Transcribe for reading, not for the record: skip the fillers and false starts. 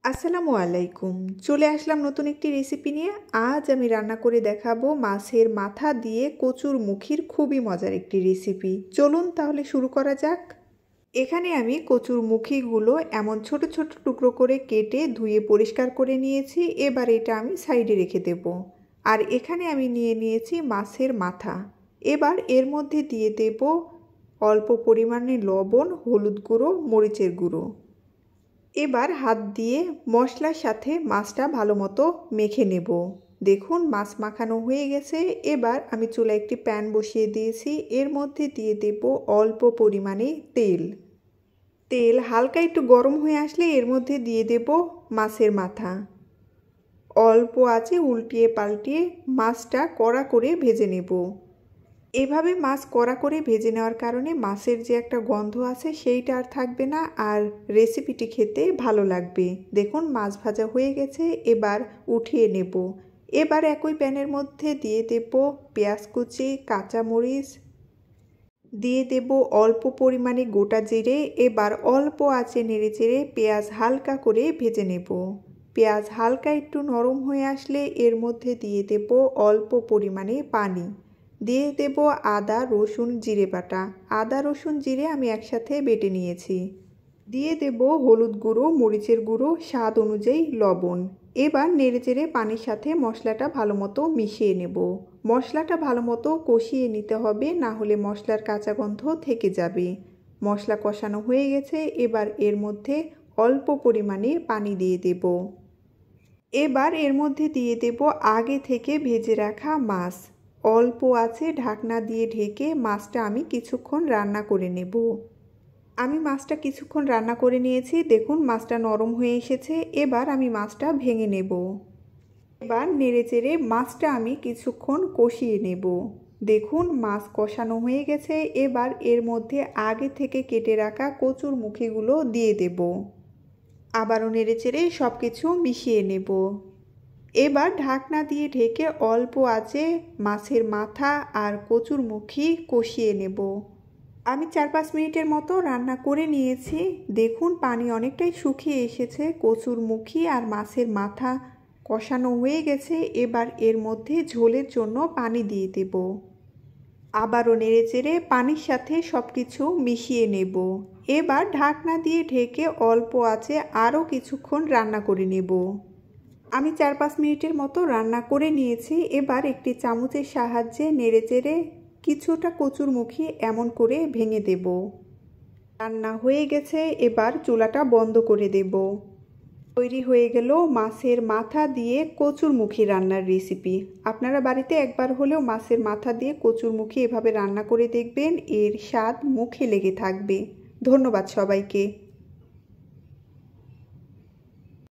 আসসালামু আলাইকুম। চলে আসলাম নতুন একটি রেসিপি নিয়ে। আজ আমি রান্না করে দেখাবো মাছের মাথা দিয়ে কচুর মুখির খুবই মজার একটি রেসিপি। চলুন তাহলে শুরু করা যাক। এখানে আমি কচুর মুখিগুলো এমন ছোট ছোট টুকরো করে কেটে ধুয়ে পরিষ্কার করে নিয়েছি। এবার এটা আমি সাইডে রেখে দেব। আর এখানে আমি নিয়ে নিয়েছি মাছের মাথা। এবার এর মধ্যে দিয়ে দেব অল্প পরিমাণে লবণ, হলুদ গুঁড়ো, মরিচের গুঁড়ো। এবার হাত দিয়ে মশলার সাথে মাছটা ভালো মতো মেখে নেব। দেখুন মাছ মাখানো হয়ে গেছে। এবার আমি চুলায় একটি প্যান বসিয়ে দিয়েছি। এর মধ্যে দিয়ে দেব অল্প পরিমাণে তেল। তেল হালকা একটু গরম হয়ে আসলে এর মধ্যে দিয়ে দেব মাছের মাথা। অল্প আঁচে উল্টিয়ে পাল্টিয়ে মাছটা কড়া করে ভেজে নেব। এভাবে মাছ কড়া করে ভেজে নেওয়ার কারণে মাছের যে একটা গন্ধ আছে সেইটা আর থাকবে না, আর রেসিপিটি খেতে ভালো লাগবে। দেখুন মাছ ভাজা হয়ে গেছে। এবার উঠিয়ে নেব। এবার একই প্যানের মধ্যে দিয়ে দেব পেঁয়াজ কুচি, কাঁচামরিচ, দিয়ে দেব অল্প পরিমাণে গোটা জিরে। এবার অল্প আঁচে নেড়েচেড়ে পেঁয়াজ হালকা করে ভেজে নেব। পেঁয়াজ হালকা একটু নরম হয়ে আসলে এর মধ্যে দিয়ে দেব অল্প পরিমাণে পানি। দিয়ে দেব আদা, রসুন, জিরে বাটা। আদা, রসুন, জিরে আমি একসাথে বেটে নিয়েছি। দিয়ে দেব হলুদ গুঁড়ো, মরিচের গুঁড়ো, স্বাদ অনুযায়ী লবণ। এবার নেড়েচেড়ে পানির সাথে মশলাটা ভালো মতো মিশিয়ে নেব। মশলাটা ভালো মতো কষিয়ে নিতে হবে, না হলে মশলার কাঁচা গন্ধ থেকে যাবে। মশলা কষানো হয়ে গেছে। এবার এর মধ্যে অল্প পরিমাণে পানি দিয়ে দেব। এবার এর মধ্যে দিয়ে দেব আগে থেকে ভেজে রাখা মাছ। অল্প আছে ঢাকনা দিয়ে ঢেকে মাছটা আমি কিছুক্ষণ রান্না করে নেব। আমি মাছটা কিছুক্ষণ রান্না করে নিয়েছি। দেখুন মাছটা নরম হয়ে এসেছে। এবার আমি মাছটা ভেঙে নেব। এবার নেড়েচেড়ে মাছটা আমি কিছুক্ষণ কষিয়ে নেব। দেখুন মাছ কষানো হয়ে গেছে। এবার এর মধ্যে আগে থেকে কেটে রাখা কচুর মুখিগুলো দিয়ে দেব। আবারও নেড়েচেড়ে সব কিছু মিশিয়ে নেব। এবার ঢাকনা দিয়ে ঢেকে অল্প আঁচে মাছের মাথা আর কচুর মুখি কষিয়ে নেব। আমি 4-5 মিনিটের মতো রান্না করে নিয়েছি। দেখুন পানি অনেকটাই শুকিয়ে এসেছে। কচুর মুখি আর মাছের মাথা কষানো হয়ে গেছে। এবার এর মধ্যে ঝোলের জন্য পানি দিয়ে দেব। আবারও নেড়েচেড়ে পানির সাথে সব কিছু মিশিয়ে নেব। এবার ঢাকনা দিয়ে ঢেকে অল্প আঁচে আরও কিছুক্ষণ রান্না করে নেব। আমি 4-5 মিনিটের মতো রান্না করে নিয়েছি। এবার একটি চামচের সাহায্যে নেড়েচেড়ে কিছুটা কচুর মুখি এমন করে ভেঙে দেব। রান্না হয়ে গেছে। এবার চুলাটা বন্ধ করে দেব। তৈরি হয়ে গেল মাছের মাথা দিয়ে কচুর মুখি রান্নার রেসিপি। আপনারা বাড়িতে একবার হলেও মাছের মাথা দিয়ে কচুর মুখি এভাবে রান্না করে দেখবেন। এর স্বাদ মুখে লেগে থাকবে। ধন্যবাদ সবাইকে।